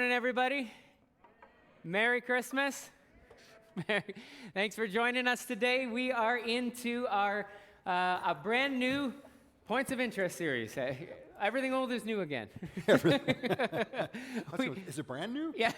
morning, everybody. Merry Christmas. Thanks for joining us today. We are into our a brand new Points of Interest series. Everything old is new again. Is it brand new? Yeah.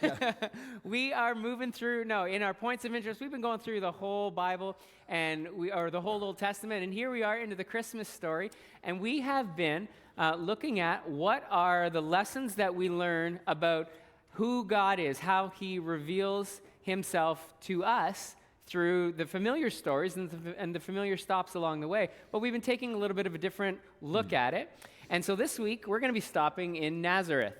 We are moving through, in our Points of Interest, we've been going through the whole Bible or the whole Old Testament, and here we are into the Christmas story, and we have been looking at what are the lessons that we learn about who God is, how he reveals himself to us through the familiar stories and the familiar stops along the way. But we've been taking a little bit of a different look at it. And so this week, we're going to be stopping in Nazareth.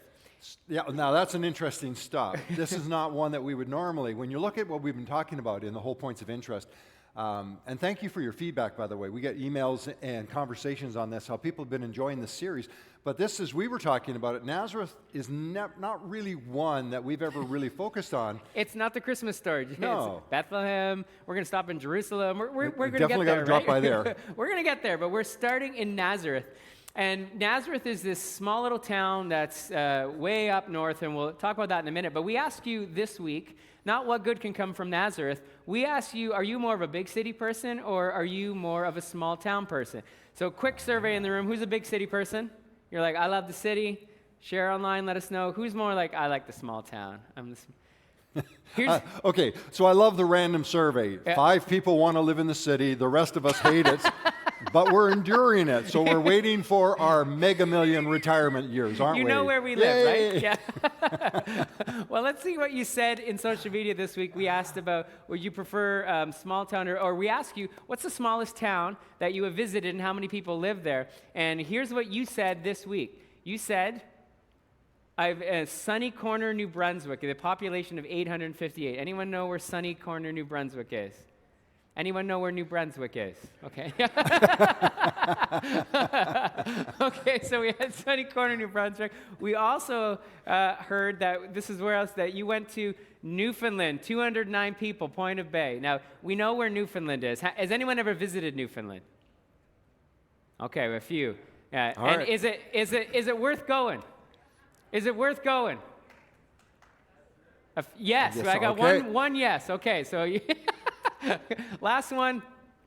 Yeah, now that's an interesting stop. This is not one that we would normally, when you look at what we've been talking about in the whole Points of Interest, and thank you for your feedback, by the way. We get emails and conversations on this, how people have been enjoying this series. But this, as we were talking about it, Nazareth is not really one that we've ever really focused on. It's not the Christmas story. No. It's Bethlehem. We're going to stop in Jerusalem. We're going to get there, definitely got to drop by there. We're going to get there, but we're starting in Nazareth. And Nazareth is this small little town that's way up north, and we'll talk about that in a minute. But we ask you this week, not what good can come from Nazareth. We ask you, are you more of a big city person, or are you more of a small town person? So quick survey in the room. Who's a big city person? You're like, I love the city. Share online, let us know. Who's more like, I like the small town? Okay, so I love the random survey. Yeah. 5 people want to live in the city. The rest of us hate it. But we're enduring it, so we're waiting for our mega million retirement years, aren't we? You know where we live, right? Yeah. Well, let's see what you said in social media this week. We asked about, would you prefer small town, or we ask you, what's the smallest town that you have visited and how many people live there? And here's what you said this week. You said, Sunny Corner, New Brunswick, the population of 858. Anyone know where Sunny Corner, New Brunswick is? Anyone know where New Brunswick is? Okay. Okay, so we had Sunny Corner, New Brunswick. We also heard that this is where else that you went to Newfoundland, 209 people, Point of Bay. Now, we know where Newfoundland is. Has anyone ever visited Newfoundland? Okay, a few. And right. Is it worth going? Is it worth going? Yes, I got okay. one yes. Okay, so last one,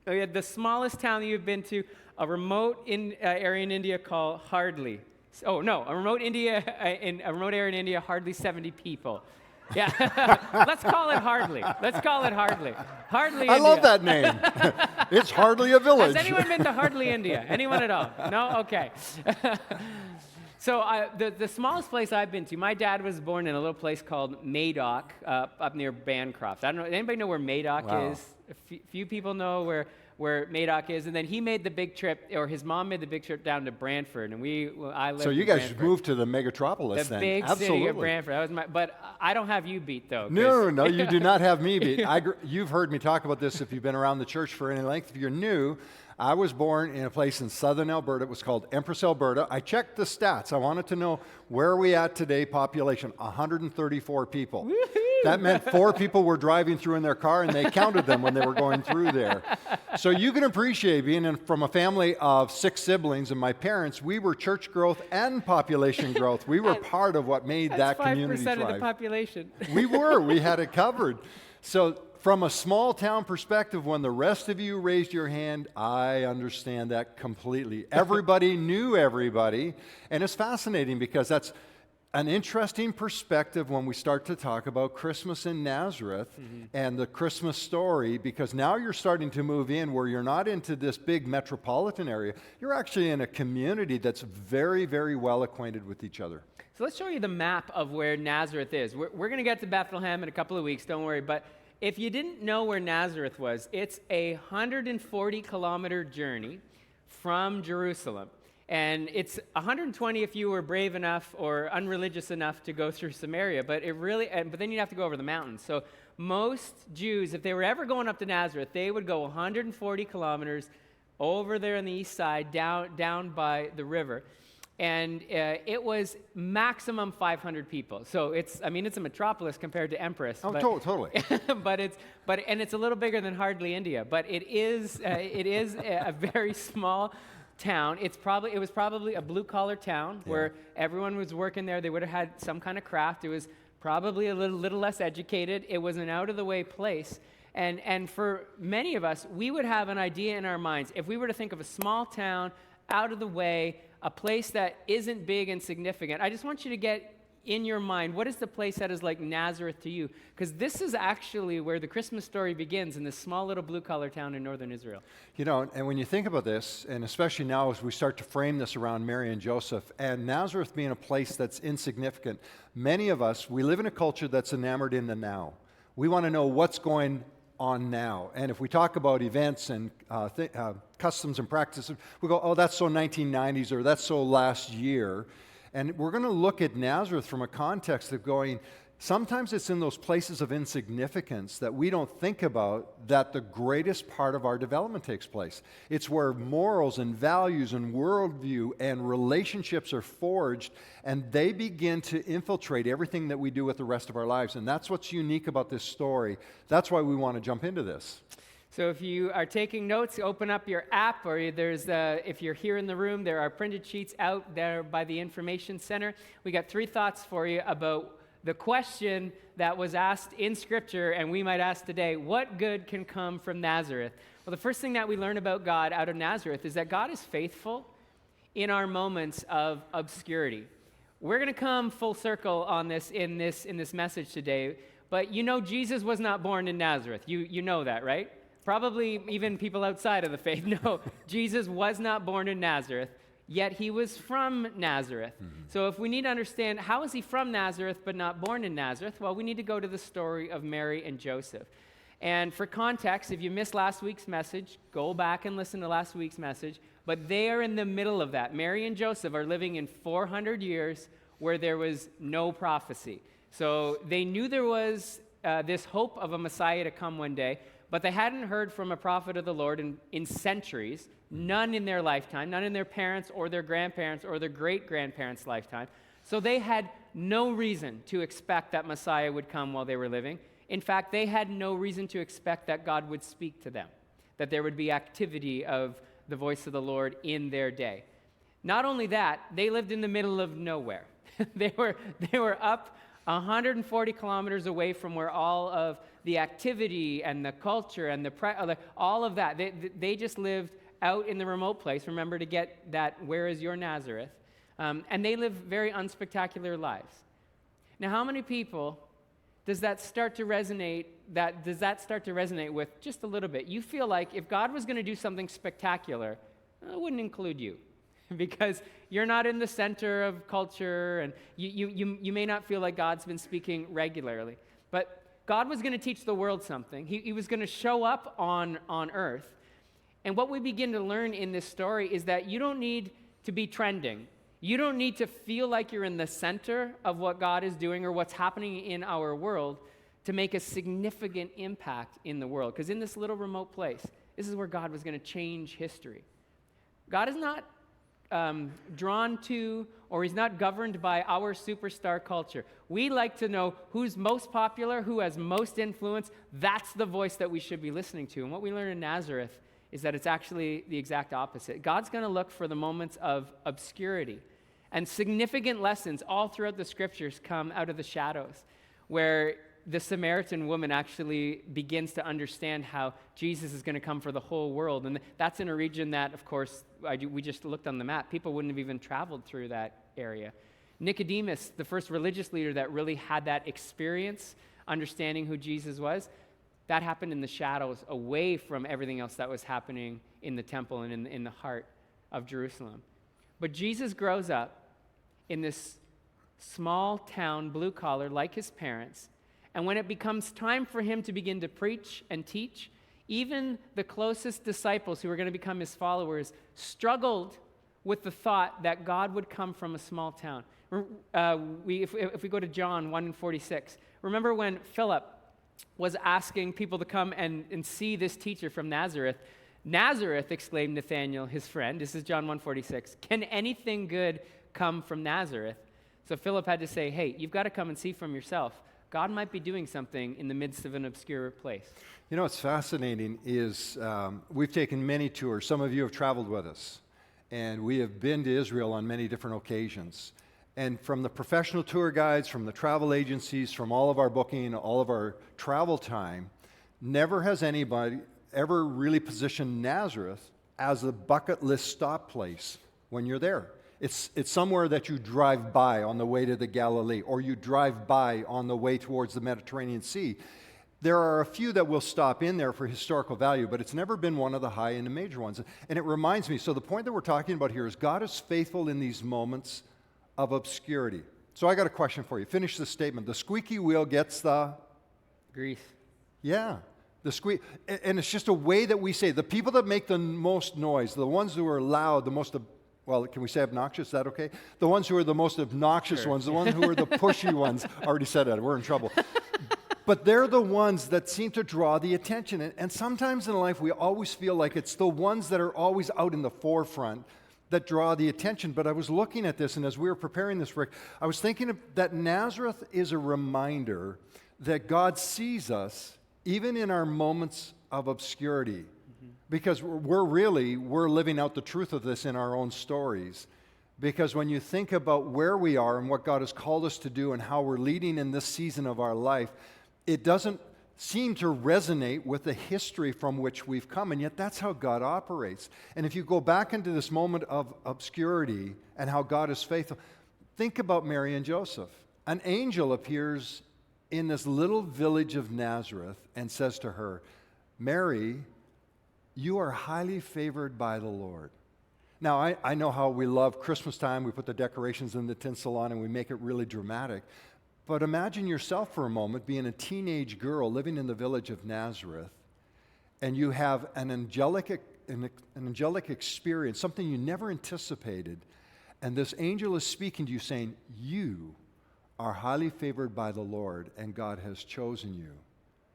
we had the smallest town that you've been to, a remote area in India called Hardly. Oh no, a remote area in India, hardly 70 people. Yeah, let's call it Hardly. Hardly. I India. Love that name. It's hardly a village. Has anyone been to Hardly, India? Anyone at all? No? Okay. So the smallest place I've been to, my dad was born in a little place called Maydock up near Bancroft. I don't know, anybody know where Maydock is? A few people know where Maydock is, and then he made the big trip, or his mom made the big trip down to Brantford, and I lived. So you guys moved to the megatropolis the then? Big Absolutely. City of Brantford. But I don't have you beat though. No, you do not have me beat. You've heard me talk about this if you've been around the church for any length. If you're new, I was born in a place in southern Alberta. It was called Empress, Alberta. I checked the stats. I wanted to know where are we at today, population, 134 people. Woo-hoo! That meant 4 people were driving through in their car, and they counted them when they were going through there. So you can appreciate being from a family of 6 siblings, and my parents, we were church growth and population growth. We were part of what made that community thrive. 5% of the population. We had it covered. So from a small town perspective, when the rest of you raised your hand, I understand that completely. Everybody knew everybody, and it's fascinating because that's an interesting perspective when we start to talk about Christmas in Nazareth and the Christmas story, because now you're starting to move in where you're not into this big metropolitan area. You're actually in a community that's very, very well acquainted with each other. So let's show you the map of where Nazareth is. We're going to get to Bethlehem in a couple of weeks, don't worry, but if you didn't know where Nazareth was, it's a 140-kilometer journey from Jerusalem. And it's 120 if you were brave enough or unreligious enough to go through Samaria, but then you'd have to go over the mountains. So most Jews, if they were ever going up to Nazareth, they would go 140 kilometers over there on the east side, down by the river. And it was maximum 500 people. So it's a metropolis compared to Empress. Oh, totally. but it's a little bigger than Hardly, India. But it is a very small town. It was probably a blue collar town where everyone was working there. They would have had some kind of craft. It was probably a little less educated. It was an out-of-the-way place. And for many of us, we would have an idea in our minds. If we were to think of a small town, out of the way, a place that isn't big and significant, I just want you to get in your mind, what is the place that is like Nazareth to you? Because this is actually where the Christmas story begins, in this small little blue-collar town in northern Israel. You know, and when you think about this, and especially now as we start to frame this around Mary and Joseph, and Nazareth being a place that's insignificant, many of us, we live in a culture that's enamored in the now. We want to know what's going on now. And if we talk about events and customs and practices, we go, oh, that's so 1990s, or that's so last year. And we're going to look at Nazareth from a context of going, sometimes it's in those places of insignificance that we don't think about that the greatest part of our development takes place. It's where morals and values and worldview and relationships are forged, and they begin to infiltrate everything that we do with the rest of our lives. And that's what's unique about this story. That's why we want to jump into this. So if you are taking notes, open up your app, or if you're here in the room, there are printed sheets out there by the information center. We got 3 thoughts for you about the question that was asked in Scripture, and we might ask today, what good can come from Nazareth? Well, the first thing that we learn about God out of Nazareth is that God is faithful in our moments of obscurity. We're going to come full circle on this in this message today, but you know Jesus was not born in Nazareth. You know that, right? Probably even people outside of the faith know Jesus was not born in Nazareth, yet he was from Nazareth. Mm-hmm. So if we need to understand how is he from Nazareth but not born in Nazareth, well, we need to go to the story of Mary and Joseph. And for context, if you missed last week's message, go back and listen to last week's message. But they are in the middle of that. Mary and Joseph are living in 400 years where there was no prophecy. So they knew there was this hope of a Messiah to come one day, but they hadn't heard from a prophet of the Lord in centuries, none in their lifetime, none in their parents' or their grandparents' or their great-grandparents' lifetime. So they had no reason to expect that Messiah would come while they were living. In fact, they had no reason to expect that God would speak to them, that there would be activity of the voice of the Lord in their day. Not only that, they lived in the middle of nowhere. They were up 140 kilometers away from where all of the activity and the culture and all of that, they just lived out in the remote place. Remember to get that, where is your Nazareth? And they live very unspectacular lives. Now, how many people does that start to resonate with just a little bit? You feel like if God was going to do something spectacular, it wouldn't include you. Because you're not in the center of culture, and you may not feel like God's been speaking regularly. But God was going to teach the world something. He was going to show up on earth. And what we begin to learn in this story is that you don't need to be trending. You don't need to feel like you're in the center of what God is doing or what's happening in our world to make a significant impact in the world. Because in this little remote place, this is where God was going to change history. God is not drawn to, or he's not governed by our superstar culture. We like to know who's most popular, who has most influence. That's the voice that we should be listening to. And what we learn in Nazareth is that it's actually the exact opposite. God's going to look for the moments of obscurity. And significant lessons all throughout the Scriptures come out of the shadows, where the Samaritan woman actually begins to understand how Jesus is going to come for the whole world. And that's in a region that, of course, we just looked on the map. People wouldn't have even traveled through that area. Nicodemus, the first religious leader that really had that experience, understanding who Jesus was, that happened in the shadows, away from everything else that was happening in the temple and in the heart of Jerusalem. But Jesus grows up in this small town, blue collar, like his parents. And when it becomes time for him to begin to preach and teach, even the closest disciples who were going to become his followers struggled with the thought that God would come from a small town. If we go to John 1:46, remember when Philip was asking people to come and see this teacher from Nazareth? Nazareth, exclaimed Nathanael, his friend. This is John 1:46. Can anything good come from Nazareth? So Philip had to say, hey, you've got to come and see from yourself. God might be doing something in the midst of an obscure place. You know what's fascinating is we've taken many tours. Some of you have traveled with us, and we have been to Israel on many different occasions. And from the professional tour guides, from the travel agencies, from all of our booking, all of our travel time, never has anybody ever really positioned Nazareth as a bucket list stop place when you're there. It's somewhere that you drive by on the way to the Galilee, or you drive by on the way towards the Mediterranean Sea. There are a few that will stop in there for historical value, but it's never been one of the high and the major ones. And it reminds me, so the point that we're talking about here is God is faithful in these moments of obscurity. So I got a question for you. Finish the statement. The squeaky wheel gets the Grease. Yeah, the squeak. And it's just a way that we say, the people that make the most noise, the ones who are loud, the most, well, can we say obnoxious? Is that okay? The ones who are the most obnoxious Sure. ones, the ones who are the pushy ones. I already said that. We're in trouble. But they're the ones that seem to draw the attention. And sometimes in life, we always feel like it's the ones that are always out in the forefront that draw the attention. But I was looking at this, and as we were preparing this, Rick, I was thinking that Nazareth is a reminder that God sees us even in our moments of obscurity. Because we're living out the truth of this in our own stories. Because when you think about where we are and what God has called us to do and how we're leading in this season of our life, it doesn't seem to resonate with the history from which we've come, and yet that's how God operates. And if you go back into this moment of obscurity and how God is faithful, think about Mary and Joseph. An angel appears in this little village of Nazareth and says to her, Mary, you are highly favored by the Lord. Now, I know how we love Christmas time. We put the decorations and the tinsel on and we make it really dramatic. But imagine yourself for a moment being a teenage girl living in the village of Nazareth, and you have an angelic experience, something you never anticipated, and this angel is speaking to you saying, you are highly favored by the Lord, and God has chosen you.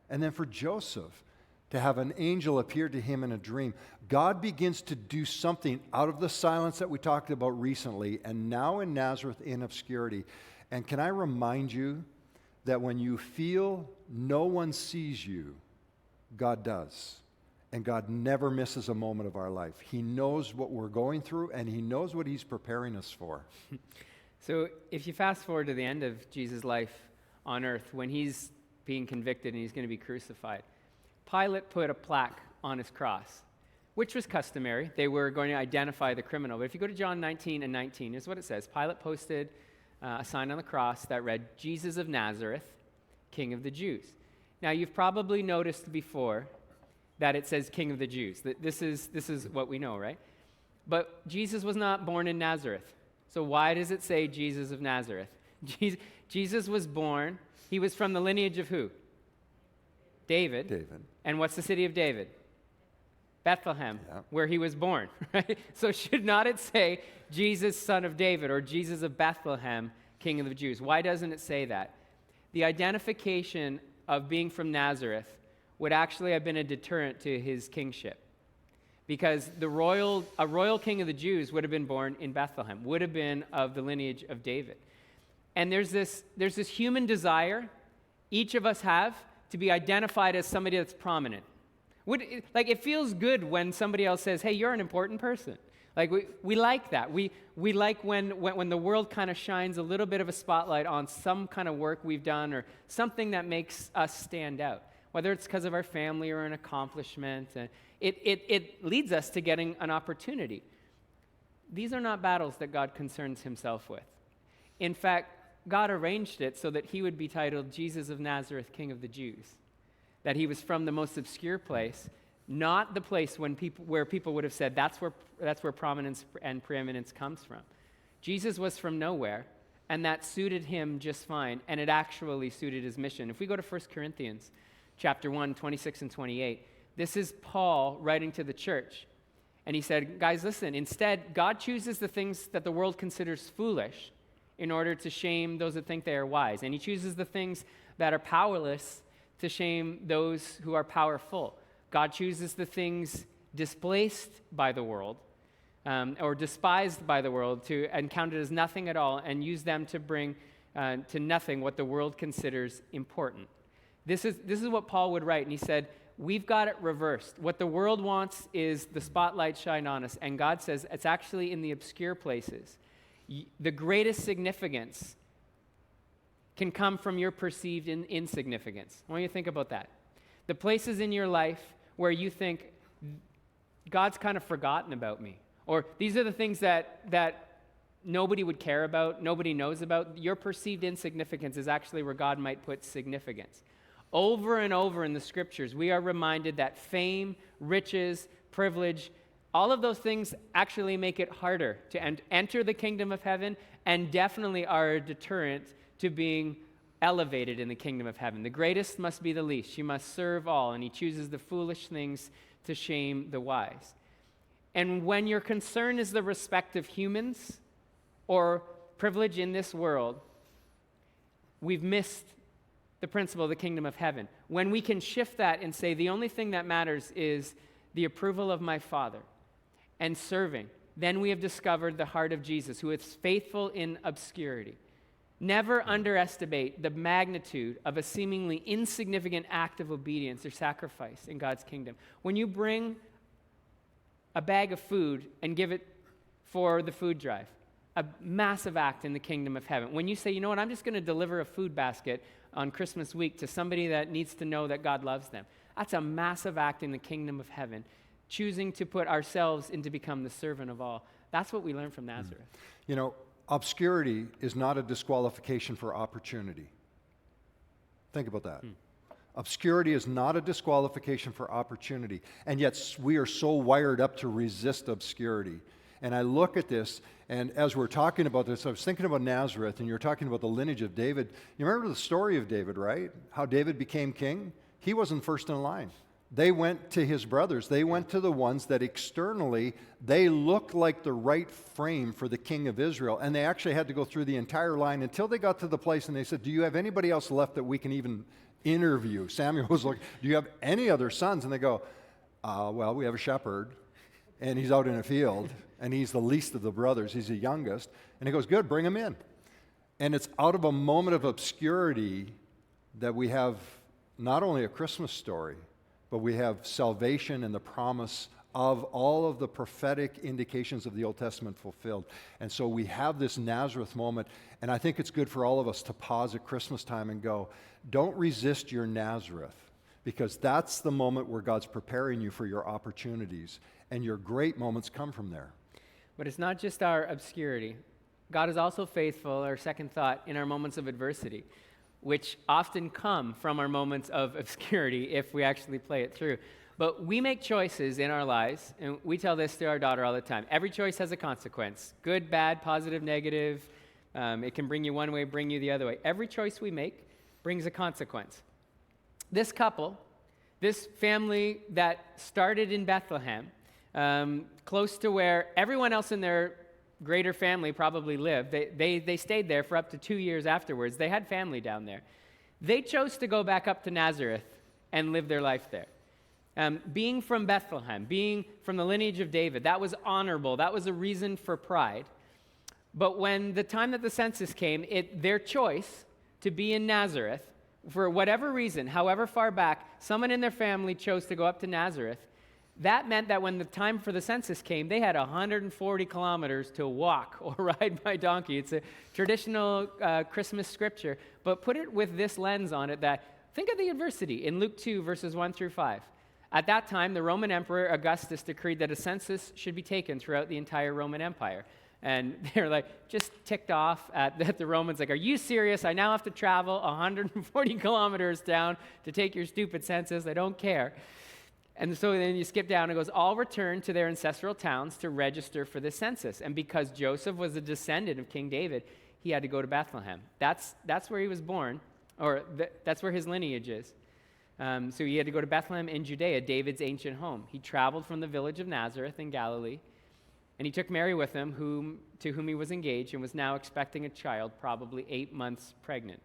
And then for Joseph, to have an angel appear to him in a dream, God begins to do something out of the silence that we talked about recently, and now in Nazareth in obscurity. And can I remind you that when you feel no one sees you, God does. And God never misses a moment of our life. He knows what we're going through, and He knows what He's preparing us for. So if you fast forward to the end of Jesus' life on earth, when He's being convicted and He's going to be crucified, Pilate put a plaque on His cross, which was customary. They were going to identify the criminal. But if you go to John 19:19, here's what it says. Pilate posted a sign on the cross that read, Jesus of Nazareth, King of the Jews. Now, you've probably noticed before that it says King of the Jews. This is what we know, right? But Jesus was not born in Nazareth. So why does it say Jesus of Nazareth? Jesus was born, He was from the lineage of who? David. David. And what's the city of David? Bethlehem, Yeah. where He was born, right? So should not it say Jesus, son of David, or Jesus of Bethlehem, King of the Jews? Why doesn't it say that? The identification of being from Nazareth would actually have been a deterrent to His kingship. Because a royal king of the Jews would have been born in Bethlehem, would have been of the lineage of David. And there's this human desire each of us have to be identified as somebody that's prominent. It feels good when somebody else says, hey, you're an important person. Like, we like that. We like when the world kind of shines a little bit of a spotlight on some kind of work we've done or something that makes us stand out, whether it's because of our family or an accomplishment. It leads us to getting an opportunity. These are not battles that God concerns Himself with. In fact, God arranged it so that He would be titled Jesus of Nazareth, King of the Jews. That He was from the most obscure place, not the place where people would have said that's where prominence and preeminence comes from. Jesus was from nowhere, and that suited Him just fine, and it actually suited His mission. If we go to 1 Corinthians chapter 1, 26 and 28, this is Paul writing to the church. And he said, guys, listen, instead, God chooses the things that the world considers foolish in order to shame those that think they are wise. And He chooses the things that are powerless to shame those who are powerful. God chooses the things displaced by the world or despised by the world and counted as nothing at all, and use them to bring to nothing what the world considers important. This is what Paul would write, and he said, we've got it reversed. What the world wants is the spotlight shine on us, and God says it's actually in the obscure places. the greatest significance can come from your perceived insignificance. I want you to think about that. The places in your life where you think, God's kind of forgotten about me, or these are the things that nobody would care about, nobody knows about. Your perceived insignificance is actually where God might put significance. Over and over in the scriptures, we are reminded that fame, riches, privilege, all of those things actually make it harder to enter the kingdom of heaven, and definitely are a deterrent to being elevated in the kingdom of heaven. The greatest must be the least. You must serve all, and he chooses the foolish things to shame the wise. And when your concern is the respect of humans or privilege in this world, we've missed the principle of the kingdom of heaven. When we can shift that and say, the only thing that matters is the approval of my Father and serving, then we have discovered the heart of Jesus, who is faithful in obscurity. Never underestimate the magnitude of a seemingly insignificant act of obedience or sacrifice in God's kingdom. When you bring a bag of food and give it for the food drive, a massive act in the kingdom of heaven. When you say, you know what, I'm just going to deliver a food basket on Christmas week to somebody that needs to know that God loves them. That's a massive act in the kingdom of heaven, choosing to put ourselves in to become the servant of all. That's what we learn from Nazareth. You know, obscurity is not a disqualification for opportunity. Think about that. Obscurity is not a disqualification for opportunity. And yet we are so wired up to resist obscurity. And I look at this, and as we're talking about this, I was thinking about Nazareth, and you're talking about the lineage of David. You remember the story of David, right? How David became king? He wasn't first in line. They went to his brothers. They went to the ones that externally, they looked like the right frame for the king of Israel. And they actually had to go through the entire line until they got to the place and they said, do you have anybody else left that we can even interview? Samuel was like, do you have any other sons? And they go, well, we have a shepherd, and he's out in a field, and he's the least of the brothers. He's the youngest. And he goes, good, bring him in. And it's out of a moment of obscurity that we have not only a Christmas story, but we have salvation and the promise of all of the prophetic indications of the Old Testament fulfilled. And so we have this Nazareth moment, and I think it's good for all of us to pause at Christmas time and go, don't resist your Nazareth, because that's the moment where God's preparing you for your opportunities, and your great moments come from there. But it's not just our obscurity. God is also faithful, our second thought, in our moments of adversity, which often come from our moments of obscurity if we actually play it through. But we make choices in our lives, and we tell this to our daughter all the time. Every choice has a consequence. Good, bad, positive, negative. It can bring you one way, bring you the other way. Every choice we make brings a consequence. This couple, this family that started in Bethlehem, close to where everyone else in their greater family probably lived. They stayed there for up to 2 years afterwards. They had family down there. They chose to go back up to Nazareth and live their life there. Being from Bethlehem, being from the lineage of David, that was honorable. That was a reason for pride. But when the time that the census came, their choice to be in Nazareth, for whatever reason, however far back, someone in their family chose to go up to Nazareth. That meant that when the time for the census came, they had 140 kilometers to walk or ride by donkey. It's a traditional Christmas scripture, but put it with this lens on it that, think of the adversity in Luke 2, verses 1 through 5. At that time, the Roman Emperor Augustus decreed that a census should be taken throughout the entire Roman Empire. And they're like, just ticked off at the Romans, like, are you serious? I now have to travel 140 kilometers down to take your stupid census. I don't care. And so then you skip down, it goes, all returned to their ancestral towns to register for the census. And because Joseph was a descendant of King David, he had to go to Bethlehem. That's where he was born, or that's where his lineage is. So he had to go to Bethlehem in Judea, David's ancient home. He traveled from the village of Nazareth in Galilee, and he took Mary with him, to whom he was engaged, and was now expecting a child, probably 8 months pregnant.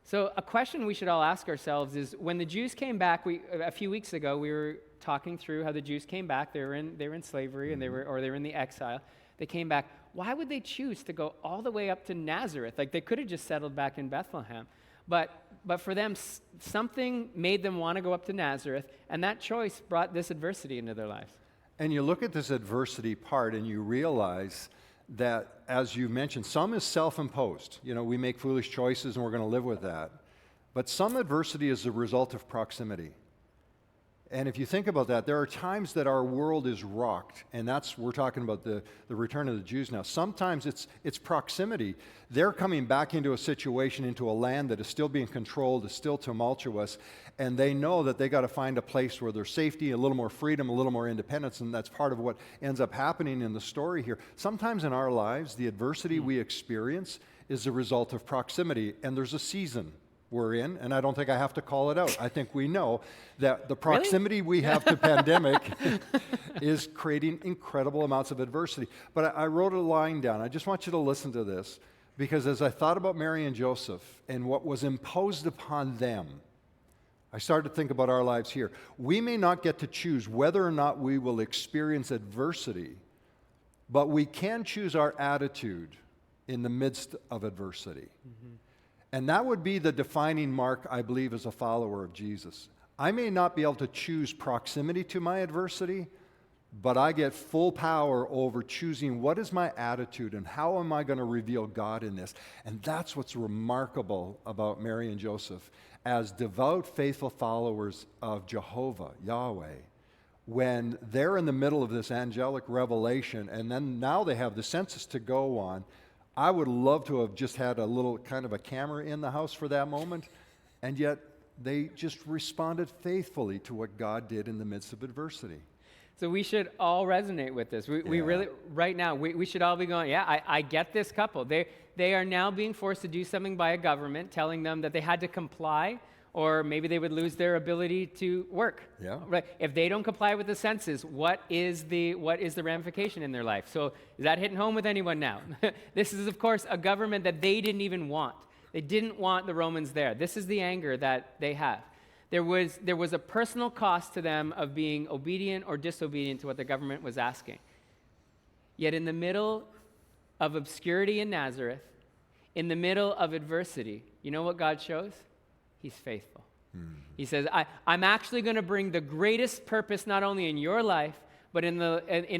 So a question we should all ask ourselves is, when the Jews came back, a few weeks ago, we were talking through how the Jews came back. They were in slavery, and they were in the exile. They came back. Why would they choose to go all the way up to Nazareth? Like, they could have just settled back in Bethlehem. But for them, something made them want to go up to Nazareth, and that choice brought this adversity into their lives. And you look at this adversity part, and you realize that, as you mentioned, some is self-imposed. You know, we make foolish choices and we're going to live with that. But some adversity is a result of proximity. And if you think about that, there are times that our world is rocked, and we're talking about the return of the Jews now. Sometimes it's proximity. They're coming back into a situation, into a land that is still being controlled, is still tumultuous, and they know that they got to find a place where there's safety, a little more freedom, a little more independence, and that's part of what ends up happening in the story here. Sometimes in our lives, the adversity we experience is a result of proximity, and there's a season we're in, and I don't think I have to call it out. I think we know that the proximity we have to pandemic is creating incredible amounts of adversity. But I wrote a line down. I just want you to listen to this, because as I thought about Mary and Joseph and what was imposed upon them, I started to think about our lives here. We may not get to choose whether or not we will experience adversity, but we can choose our attitude in the midst of adversity. Mm-hmm. And that would be the defining mark, I believe, as a follower of Jesus. I may not be able to choose proximity to my adversity, but I get full power over choosing what is my attitude and how am I going to reveal God in this. And that's what's remarkable about Mary and Joseph as devout, faithful followers of Jehovah, Yahweh. When they're in the middle of this angelic revelation, and then now they have the census to go on, I would love to have just had a little kind of a camera in the house for that moment, and yet they just responded faithfully to what God did in the midst of adversity. So we should all resonate with this. We really, right now, we should all be going, I get this couple. They are now being forced to do something by a government telling them that they had to comply, or maybe they would lose their ability to work. Yeah. Right? If they don't comply with the census, what is the ramification in their life? So is that hitting home with anyone now? This is, of course, a government that they didn't even want. They didn't want the Romans there. This is the anger that they have. There was a personal cost to them of being obedient or disobedient to what the government was asking. Yet in the middle of obscurity in Nazareth, in the middle of adversity, you know what God shows? He's faithful. He says, I'm actually going to bring the greatest purpose not only in your life, but in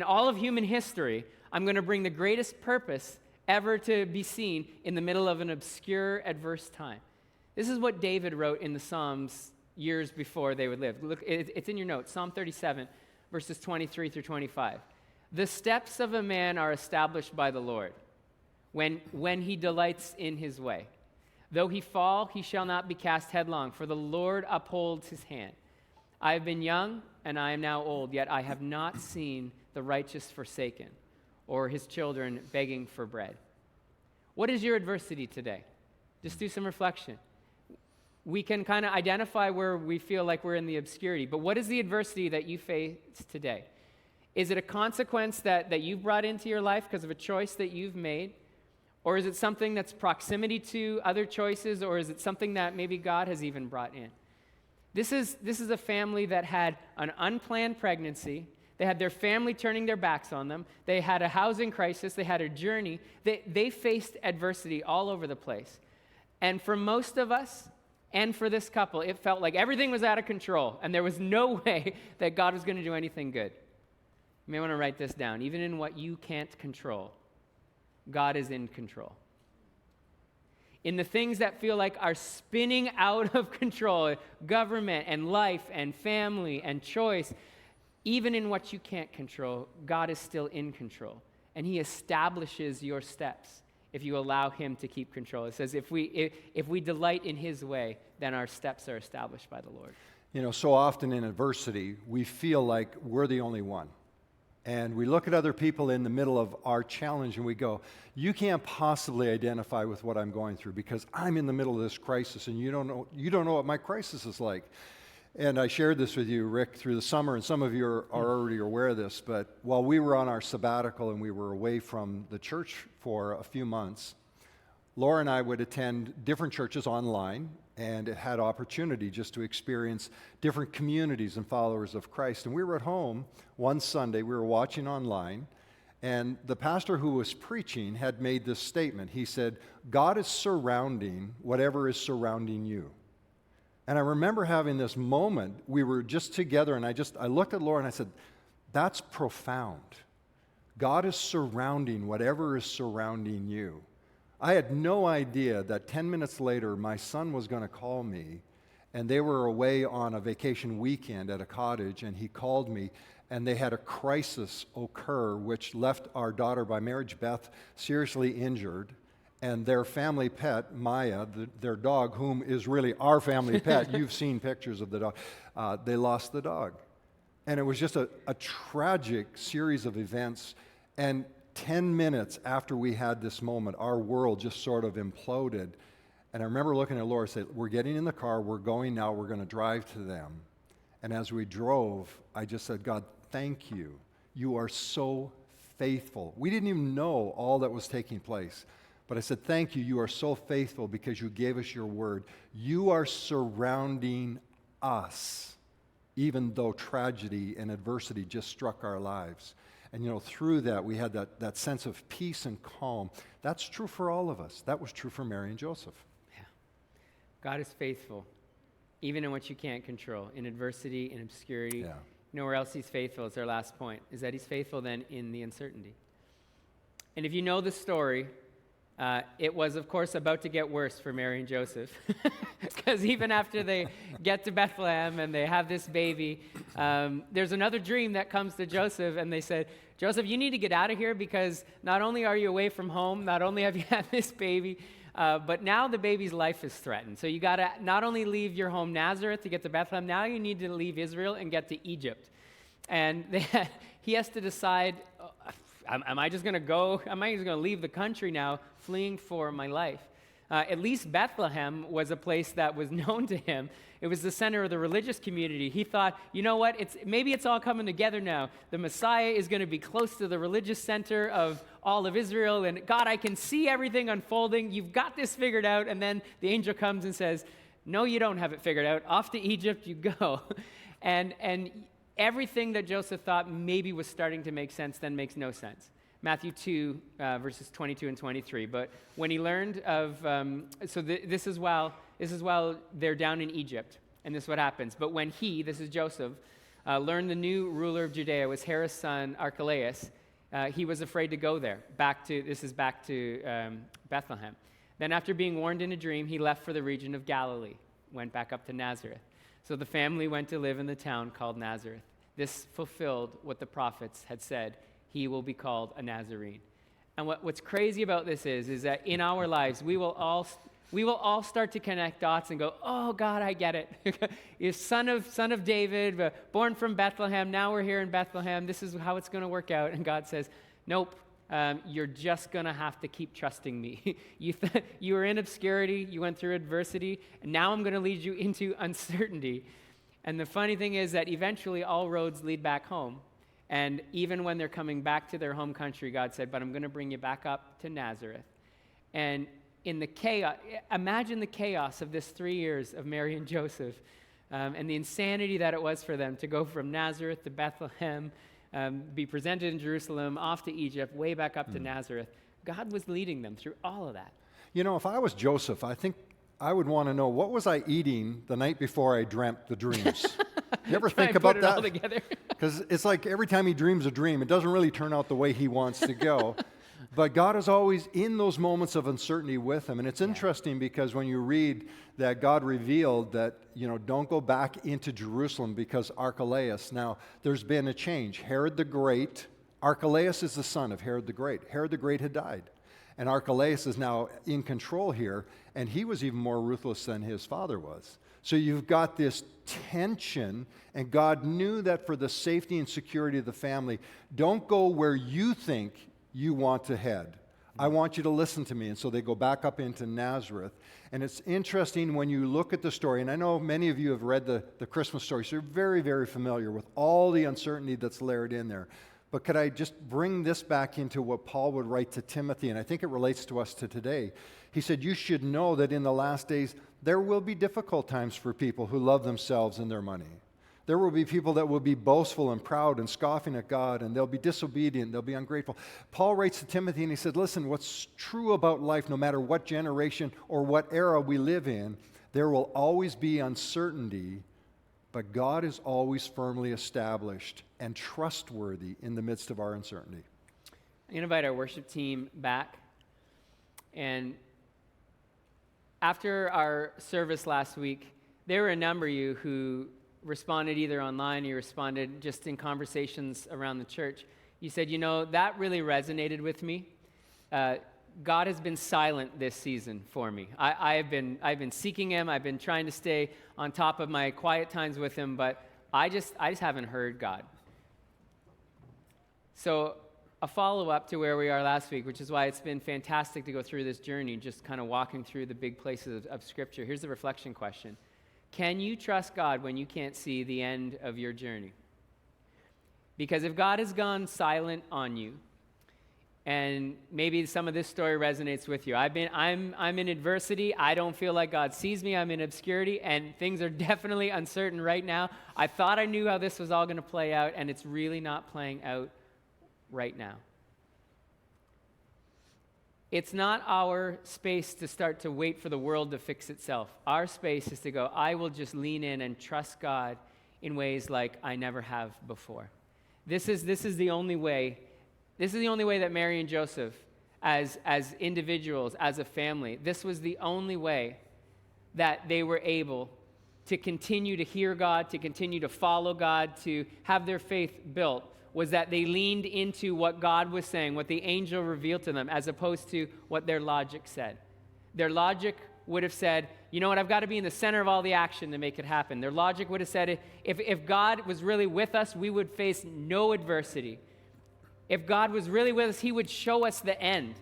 all of human history. I'm going to bring the greatest purpose ever to be seen in the middle of an obscure, adverse time. This is what David wrote in the Psalms years before they would live. Look, it's in your notes, Psalm 37, verses 23 through 25. The steps of a man are established by the Lord when he delights in his way. Though he fall, he shall not be cast headlong, for the Lord upholds his hand. I have been young, and I am now old, yet I have not seen the righteous forsaken, or his children begging for bread. What is your adversity today? Just do some reflection. We can kind of identify where we feel like we're in the obscurity, but what is the adversity that you face today? Is it a consequence that you've brought into your life because of a choice that you've made? Or is it something that's proximity to other choices, or is it something that maybe God has even brought in? This is a family that had an unplanned pregnancy. They had their family turning their backs on them. They had a housing crisis. They had a journey. They faced adversity all over the place. And for most of us, and for this couple, it felt like everything was out of control, and there was no way that God was going to do anything good. You may want to write this down. Even in what you can't control, God is in control. In the things that feel like are spinning out of control, government and life and family and choice, even in what you can't control, God is still in control. And he establishes your steps if you allow him to keep control. It says if we delight in his way, then our steps are established by the Lord. You know, so often in adversity, we feel like we're the only one. And we look at other people in the middle of our challenge and we go, you can't possibly identify with what I'm going through because I'm in the middle of this crisis and you don't know what my crisis is like. And I shared this with you, Rick, through the summer, and some of you are already aware of this, but while we were on our sabbatical and we were away from the church for a few months, Laura and I would attend different churches online, and it had opportunity just to experience different communities and followers of Christ. And we were at home one Sunday, we were watching online, and the pastor who was preaching had made this statement. He said, God is surrounding whatever is surrounding you. And I remember having this moment, we were just together, and I looked at Laura and I said, that's profound. God is surrounding whatever is surrounding you. I had no idea that 10 minutes later, my son was going to call me, and they were away on a vacation weekend at a cottage, and he called me, and they had a crisis occur, which left our daughter by marriage, Beth, seriously injured. And their family pet, Maya, their dog, whom is really our family pet, you've seen pictures of the dog, they lost the dog. And it was just a tragic series of events. And 10 minutes after we had this moment, our world just sort of imploded. And I remember looking at Laura and saying, we're getting in the car, we're going now, we're going to drive to them. And as we drove, I just said, God, thank you. You are so faithful. We didn't even know all that was taking place. But I said, thank you. You are so faithful because you gave us your word. You are surrounding us, even though tragedy and adversity just struck our lives. And, through that, we had that sense of peace and calm. That's true for all of us. That was true for Mary and Joseph. Yeah. God is faithful, even in what you can't control, in adversity, in obscurity. Yeah. You know where else he's faithful is our last point, is that he's faithful then in the uncertainty. And if you know the story, it was, of course, about to get worse for Mary and Joseph, because even after they get to Bethlehem and they have this baby, there's another dream that comes to Joseph, and they said, Joseph, you need to get out of here because not only are you away from home, not only have you had this baby, but now the baby's life is threatened. So you got to not only leave your home Nazareth to get to Bethlehem, now you need to leave Israel and get to Egypt. And he has to decide, am I just going to leave the country now, fleeing for my life? At least Bethlehem was a place that was known to him. It was the center of the religious community. He thought, you know what, maybe it's all coming together now. The Messiah is going to be close to the religious center of all of Israel, and God, I can see everything unfolding. You've got this figured out. And then the angel comes and says, no, you don't have it figured out. Off to Egypt you go. and everything that Joseph thought maybe was starting to make sense then makes no sense. Matthew 2, verses 22 and 23. But when he learned of, this is while they're down in Egypt, and this is what happens. But when this is Joseph, learned the new ruler of Judea was Herod's son Archelaus, he was afraid to go there, back to Bethlehem. Then after being warned in a dream, he left for the region of Galilee, went back up to Nazareth. So the family went to live in the town called Nazareth. This fulfilled what the prophets had said. He will be called a Nazarene. And what's crazy about this is that in our lives, we will all start to connect dots and go, oh, God, I get it. You're son of David, born from Bethlehem. Now we're here in Bethlehem. This is how it's going to work out. And God says, nope, you're just going to have to keep trusting me. You were in obscurity. You went through adversity. And now I'm going to lead you into uncertainty. And the funny thing is that eventually all roads lead back home. And even when they're coming back to their home country, God said, but I'm going to bring you back up to Nazareth. And in the chaos, imagine the chaos of this 3 years of Mary and Joseph and the insanity that it was for them to go from Nazareth to Bethlehem, be presented in Jerusalem, off to Egypt, way back up to Nazareth. God was leading them through all of that. If I was Joseph, I think I would want to know, what was I eating the night before I dreamt the dreams? You ever think about that? Because it's like every time he dreams a dream, it doesn't really turn out the way he wants to go. But God is always in those moments of uncertainty with him. And it's interesting because when you read that God revealed that, don't go back into Jerusalem because Archelaus. Now, there's been a change. Herod the Great, Archelaus is the son of Herod the Great. Herod the Great had died. And Archelaus is now in control here, and he was even more ruthless than his father was. So you've got this tension, and God knew that for the safety and security of the family, don't go where you think you want to head. I want you to listen to me. And so they go back up into Nazareth. And it's interesting when you look at the story, and I know many of you have read the Christmas story, so you're very, very familiar with all the uncertainty that's layered in there. But could I just bring this back into what Paul would write to Timothy, and I think it relates to us to today. He said, you should know that in the last days, there will be difficult times for people who love themselves and their money. There will be people that will be boastful and proud and scoffing at God, and they'll be disobedient, they'll be ungrateful. Paul writes to Timothy, and he said, listen, what's true about life, no matter what generation or what era we live in, there will always be uncertainty, but God is always firmly established and trustworthy in the midst of our uncertainty. I'm going to invite our worship team back. And after our service last week, there were a number of you who responded either online or you responded just in conversations around the church. You said, that really resonated with me. God has been silent this season for me. I've been seeking him. I've been trying to stay on top of my quiet times with him, but I just haven't heard God. So a follow-up to where we are last week, which is why it's been fantastic to go through this journey, just kind of walking through the big places of Scripture. Here's the reflection question. Can you trust God when you can't see the end of your journey? Because if God has gone silent on you, and maybe some of this story resonates with you. I'm in adversity. I don't feel like God sees me. I'm in obscurity, and things are definitely uncertain right now. I thought I knew how this was all going to play out, and it's really not playing out right now. It's not our space to start to wait for the world to fix itself. Our space is to go, I will just lean in and trust God in ways like I never have before. This is the only way. This is the only way that Mary and Joseph, as individuals, as a family, this was the only way that they were able to continue to hear God, to continue to follow God, to have their faith built, was that they leaned into what God was saying, what the angel revealed to them, as opposed to what their logic said. Their logic would have said, you know what, I've got to be in the center of all the action to make it happen. Their logic would have said, if God was really with us, we would face no adversity. If God was really with us, he would show us the end.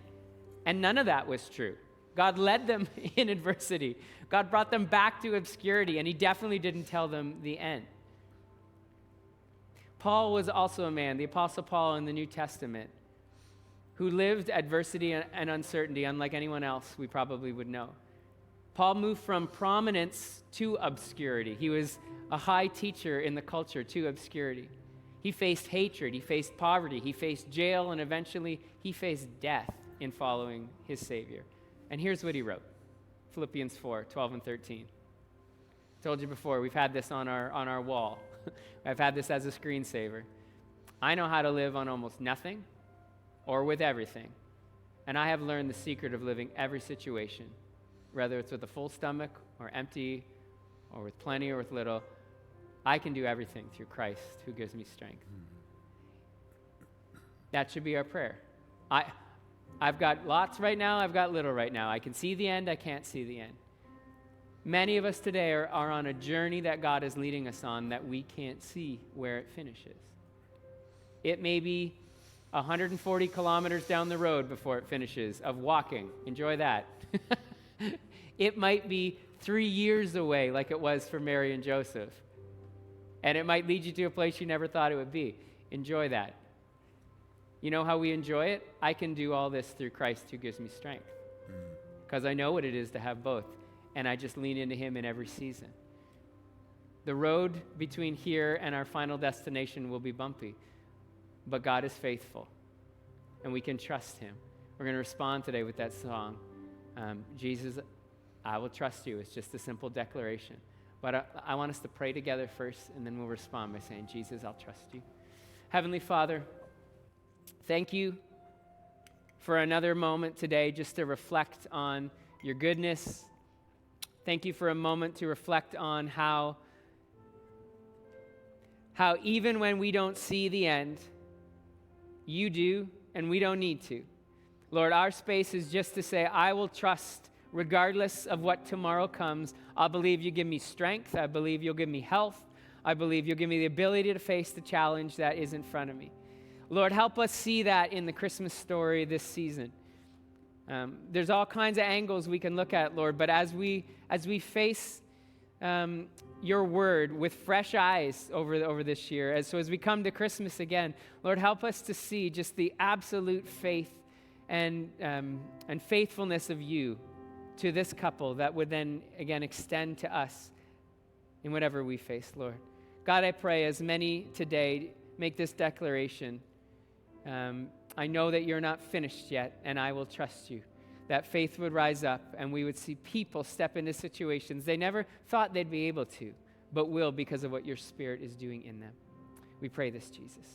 And none of that was true. God led them in adversity. God brought them back to obscurity, and he definitely didn't tell them the end. Paul was also a man, the Apostle Paul in the New Testament, who lived adversity and uncertainty unlike anyone else we probably would know. Paul moved from prominence to obscurity. He was a high teacher in the culture to obscurity. He faced hatred, he faced poverty, he faced jail, and eventually he faced death in following his Savior. And here's what he wrote, Philippians 4, 12 and 13. Told you before, we've had this on our wall. I've had this as a screensaver. I know how to live on almost nothing or with everything. And I have learned the secret of living every situation, whether it's with a full stomach or empty or with plenty or with little. I can do everything through Christ who gives me strength. That should be our prayer. I've got lots right now, I've got little right now. I can see the end, I can't see the end. Many of us today are on a journey that God is leading us on that we can't see where it finishes. It may be 140 kilometers down the road before it finishes of walking. Enjoy that. It might be 3 years away like it was for Mary and Joseph. And it might lead you to a place you never thought it would be. Enjoy that. You know how we enjoy it? I can do all this through Christ who gives me strength. Because I know what it is to have both. And I just lean into him in every season. The road between here and our final destination will be bumpy. But God is faithful. And we can trust him. We're going to respond today with that song. Jesus, I will trust you. It's just a simple declaration. But I want us to pray together first, and then we'll respond by saying, Jesus, I'll trust you. Heavenly Father, thank you for another moment today just to reflect on your goodness. Thank you for a moment to reflect on how even when we don't see the end, you do, and we don't need to. Lord, our space is just to say, I will trust regardless of what tomorrow comes. I believe you give me strength. I believe you'll give me health. I believe you'll give me the ability to face the challenge that is in front of me. Lord, help us see that in the Christmas story this season. There's all kinds of angles we can look at, Lord, but as we face your word with fresh eyes over this year, as we come to Christmas again, Lord, help us to see just the absolute faith and faithfulness of you to this couple that would then, again, extend to us in whatever we face, Lord. God, I pray as many today make this declaration. I know that you're not finished yet, and I will trust you. That faith would rise up, and we would see people step into situations they never thought they'd be able to, but will because of what your Spirit is doing in them. We pray this, Jesus.